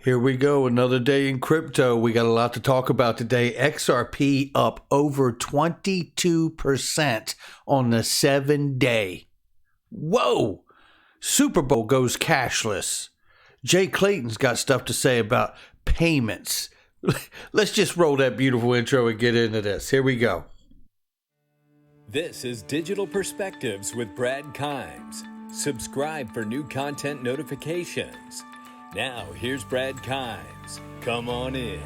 Here we go, another day in crypto. We got a lot to talk about today. XRP up over 22% on the 7-day. Whoa! Super Bowl goes cashless. Jay Clayton's got stuff to say about payments. Let's just roll that beautiful intro and get into this. Here we go. This is Digital Perspectives with Brad Kimes. Subscribe for new content notifications. Now, here's Brad Kimes. Come on in.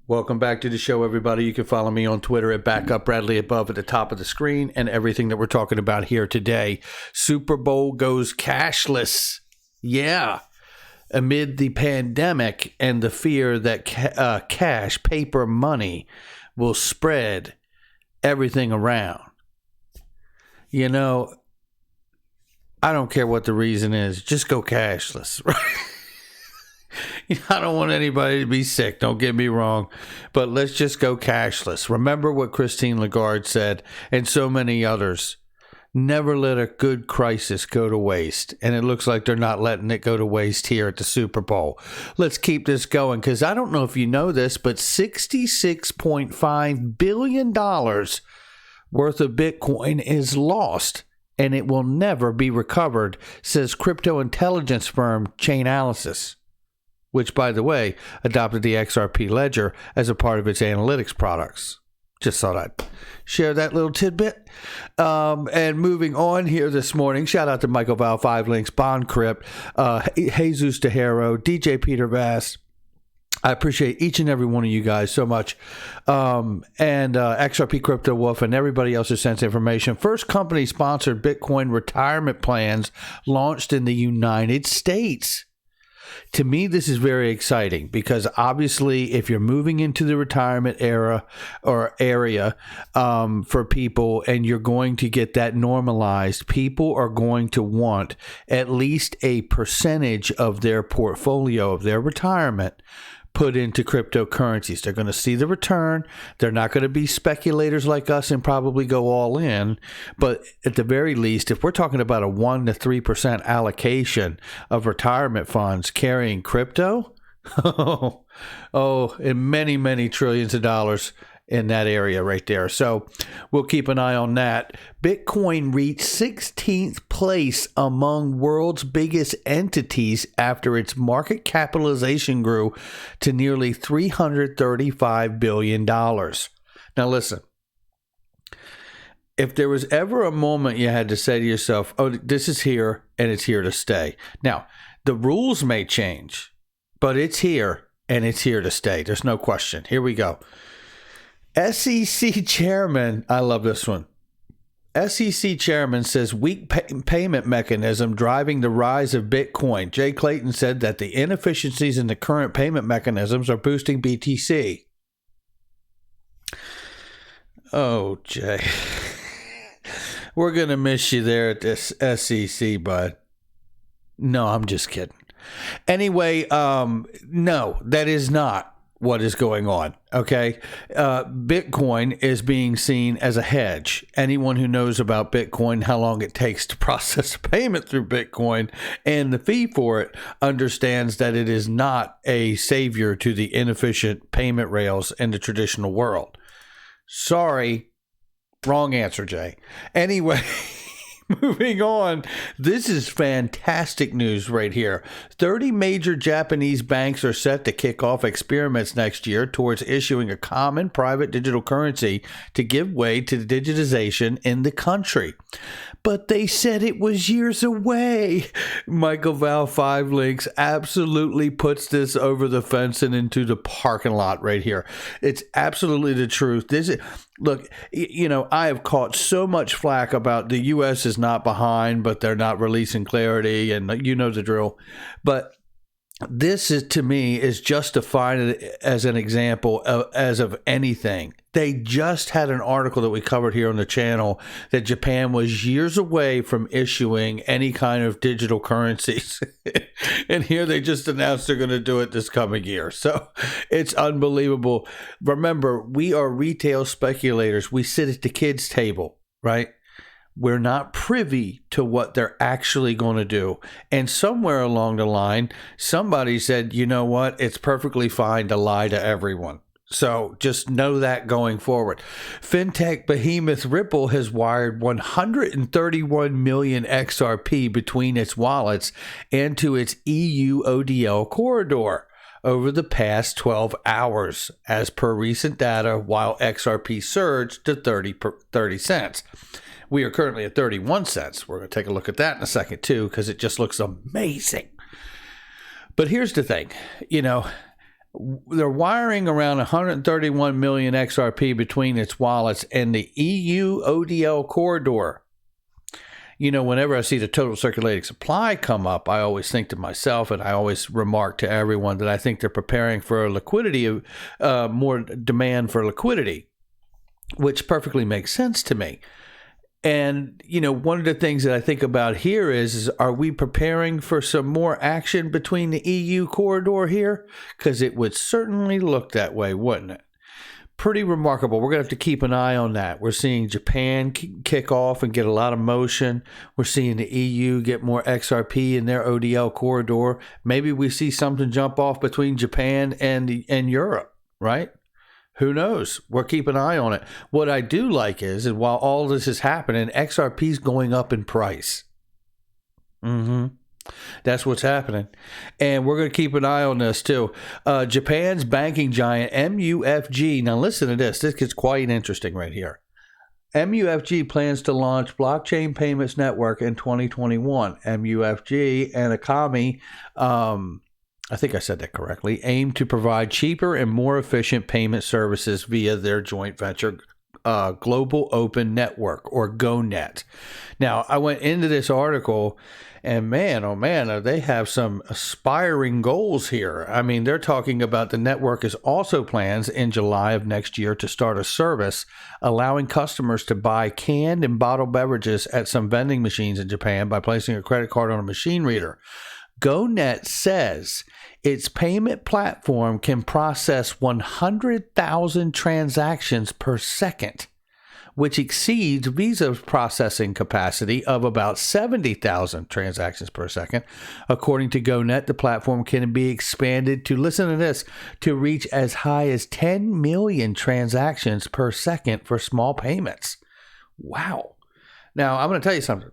Welcome back to the show, everybody. You can follow me on Twitter at BackupBradley above at the top of the screen, and everything that we're talking about here today. Super Bowl goes cashless. Yeah. Amid the pandemic and the fear that cash, paper money will spread everything around. You know, I don't care what the reason is. Just go cashless, right? I don't want anybody to be sick. Don't get me wrong. But let's just go cashless. Remember what Christine Lagarde said and so many others. Never let a good crisis go to waste. And it looks like they're not letting it go to waste here at the Super Bowl. Let's keep this going because I don't know if you know this, but $66.5 billion worth of Bitcoin is lost. And it will never be recovered, says crypto intelligence firm Chainalysis, which, by the way, adopted the XRP ledger as a part of its analytics products. Just thought I'd share that little tidbit. And moving on here this morning, shout out to Michael Val, 5 Links, Bond Crypt, Jesus Tejero, DJ Peter Vass. I appreciate each and every one of you guys so much. And XRP Crypto Wolf and everybody else who sends information. First company-sponsored Bitcoin retirement plans launched in the United States. To me, this is very exciting because obviously if you're moving into the retirement era or area for people and you're going to get that normalized, people are going to want at least a percentage of their portfolio of their retirement put into cryptocurrencies. They're going to see the return. They're not going to be speculators like us and probably go all in. But at the very least, if we're talking about a 1 to 3% allocation of retirement funds carrying crypto, and many, many trillions of dollars in that area right there. So we'll keep an eye on that. Bitcoin reached 16th place among world's biggest entities after its market capitalization grew to nearly $335 billion. Now listen, if there was ever a moment you had to say to yourself, oh, this is here and it's here to stay. Now, the rules may change, but it's here and it's here to stay. There's no question. Here we go. SEC chairman, I love this one. SEC chairman says weak payment mechanism driving the rise of Bitcoin. Jay Clayton said that the inefficiencies in the current payment mechanisms are boosting BTC. Oh, Jay. We're going to miss you there at this SEC, bud. No, I'm just kidding. Anyway, no, that is not what is going on, okay? Bitcoin is being seen as a hedge. Anyone who knows about Bitcoin, how long it takes to process a payment through Bitcoin and the fee for it, understands that it is not a savior to the inefficient payment rails in the traditional world. Sorry, wrong answer, Jay. Anyway, moving on, this is fantastic news right here. 30 major Japanese banks are set to kick off experiments next year towards issuing a common private digital currency to give way to the digitization in the country. But they said it was years away. Michael Val, 5 Links, absolutely puts this over the fence and into the parking lot right here. It's absolutely the truth. Look, you know, I have caught so much flack about the U.S. is not behind, but they're not releasing clarity, and you know the drill. But this is, to me, is justified as an example of anything. They just had an article that we covered here on the channel that Japan was years away from issuing any kind of digital currencies. And here they just announced they're going to do it this coming year. So it's unbelievable. Remember, we are retail speculators. We sit at the kids' table, right? We're not privy to what they're actually going to do. And somewhere along the line, somebody said, you know what? It's perfectly fine to lie to everyone. So just know that going forward. Fintech behemoth Ripple has wired 131 million XRP between its wallets and to its EU ODL corridor over the past 12 hours, as per recent data, while XRP surged to 30 cents. We are currently at 31 cents. We're going to take a look at that in a second, too, because it just looks amazing. But here's the thing, they're wiring around 131 million XRP between its wallets and the EU ODL corridor. Whenever I see the total circulating supply come up, I always think to myself, and I always remark to everyone that I think they're preparing for liquidity, more demand for liquidity, which perfectly makes sense to me. And, one of the things that I think about here is are we preparing for some more action between the EU corridor here? Because it would certainly look that way, wouldn't it? Pretty remarkable. We're going to have to keep an eye on that. We're seeing Japan kick off and get a lot of motion. We're seeing the EU get more XRP in their ODL corridor. Maybe we see something jump off between Japan and Europe, right? Who knows? We'll keep an eye on it. What I do like is while all this is happening, XRP is going up in price. That's what's happening. And we're going to keep an eye on this too. Japan's banking giant MUFG. Now listen to this. This gets quite interesting right here. MUFG plans to launch blockchain payments network in 2021. MUFG and Akami, I think I said that correctly, aim to provide cheaper and more efficient payment services via their joint venture Global Open Network, or GoNet. Now, I went into this article, and man, oh man, they have some aspiring goals here. I mean, they're talking about the network is also plans in July of next year to start a service allowing customers to buy canned and bottled beverages at some vending machines in Japan by placing a credit card on a machine reader. GoNet says its payment platform can process 100,000 transactions per second, which exceeds Visa's processing capacity of about 70,000 transactions per second. According to GoNet, the platform can be expanded to, listen to this, to reach as high as 10 million transactions per second for small payments. Wow. Now, I'm going to tell you something.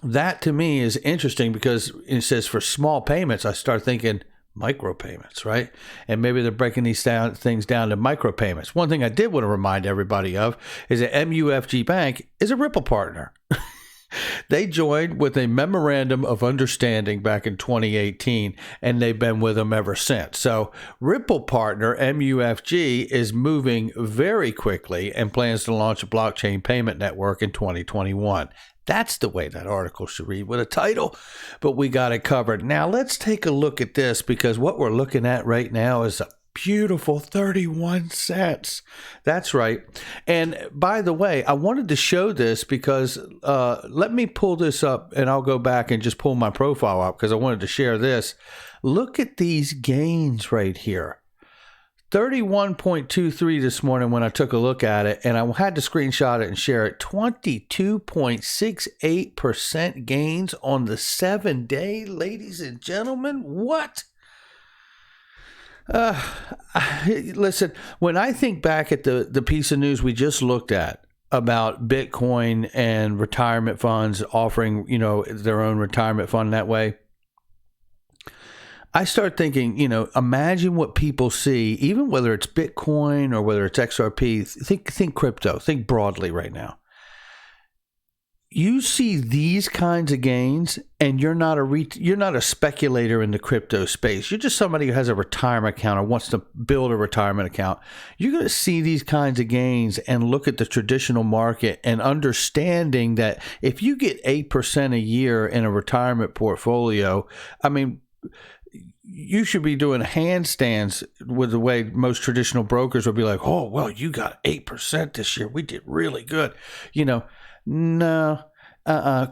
That to me is interesting because it says for small payments, I start thinking micro payments, right? And maybe they're breaking these things down to micro payments. One thing I did want to remind everybody of is that MUFG Bank is a Ripple partner. They joined with a memorandum of understanding back in 2018, and they've been with them ever since. So Ripple partner MUFG is moving very quickly and plans to launch a blockchain payment network in 2021. That's the way that article should read with a title, but we got it covered. Now let's take a look at this, because what we're looking at right now is a beautiful 31 cents. That's right. And by the way, I wanted to show this because let me pull this up and I'll go back and just pull my profile up because I wanted to share this. Look at these gains right here. 31.23 this morning when I took a look at it, and I had to screenshot it and share it. 22.68% gains on the 7-day, ladies and gentlemen. What? Listen, when I think back at the piece of news we just looked at about Bitcoin and retirement funds offering, their own retirement fund that way, I start thinking, imagine what people see, even whether it's Bitcoin or whether it's XRP. Think crypto. Think broadly right now. You see these kinds of gains, and you're not a speculator in the crypto space. You're just somebody who has a retirement account or wants to build a retirement account. You're going to see these kinds of gains and look at the traditional market and understanding that if you get 8% a year in a retirement portfolio, I mean, you should be doing handstands with the way most traditional brokers would be like, oh, well, you got 8% this year. We did really good. No,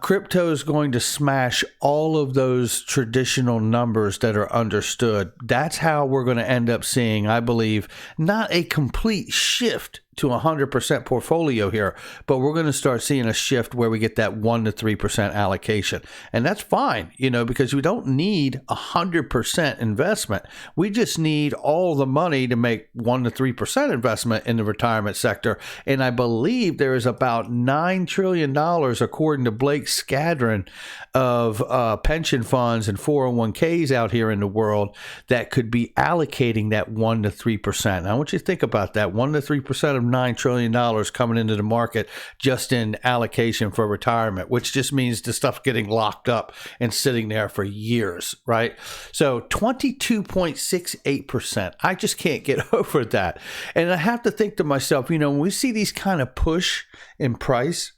crypto is going to smash all of those traditional numbers that are understood. That's how we're going to end up seeing, I believe, not a complete shift to 100% portfolio here, but we're going to start seeing a shift where we get that 1 to 3% allocation. And that's fine, because we don't need 100% investment. We just need all the money to make 1 to 3% investment in the retirement sector. And I believe there is about $9 trillion, according to Blake Skadron, of pension funds and 401ks out here in the world that could be allocating that 1 to 3%. Now, I want you to think about that. 1 to 3% of $9 trillion coming into the market just in allocation for retirement, which just means the stuff's getting locked up and sitting there for years, right? So 22.68%. I just can't get over that. And I have to think to myself, when we see these kind of push in price,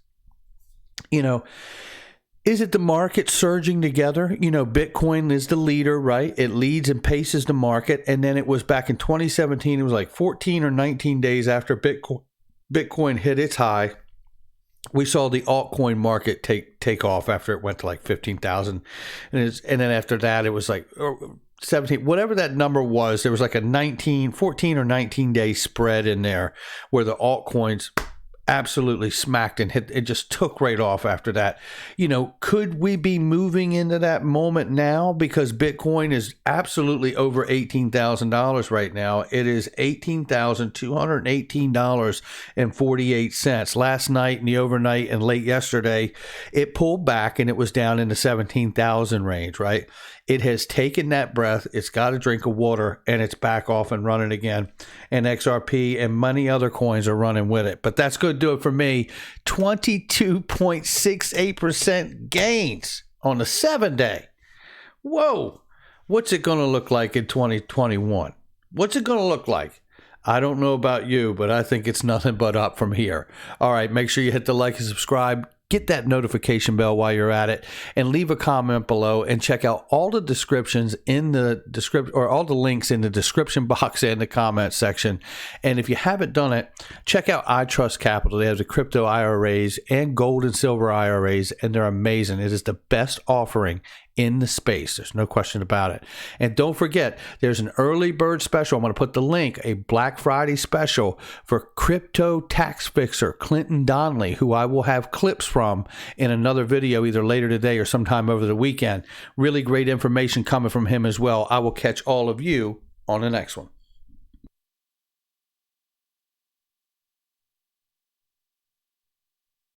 is it the market surging together? Bitcoin is the leader, right? It leads and paces the market. And then it was back in 2017, it was like 14 or 19 days after Bitcoin hit its high. We saw the altcoin market take off after it went to like 15,000. And then after that, it was like 17, whatever that number was, there was like a 14 or 19 day spread in there where the altcoins absolutely smacked and hit. It just took right off after that. Could we be moving into that moment now? Because Bitcoin is absolutely over $18,000 right now. It is $18,218.48. Last night and the overnight and late yesterday, it pulled back and it was down in the 17,000 range, right? It has taken that breath. It's got a drink of water and it's back off and running again. And XRP and many other coins are running with it. But that's going to do it for me. 22.68% gains on the 7-day. Whoa. What's it going to look like in 2021? What's it going to look like? I don't know about you, but I think it's nothing but up from here. All right. Make sure you hit the like and subscribe. Get that notification bell while you're at it, and leave a comment below, and check out all the descriptions in the description, or all the links in the description box and the comment section. And if you haven't done it, check out iTrust Capital. They have the crypto IRAs and gold and silver IRAs, and they're amazing. It is the best offering in the space. There's no question about it. And don't forget, there's an early bird special. I'm going to put the link, a Black Friday special for crypto tax fixer Clinton Donnelly, who I will have clips from in another video either later today or sometime over the weekend. Really great information coming from him as well. I will catch all of you on the next one.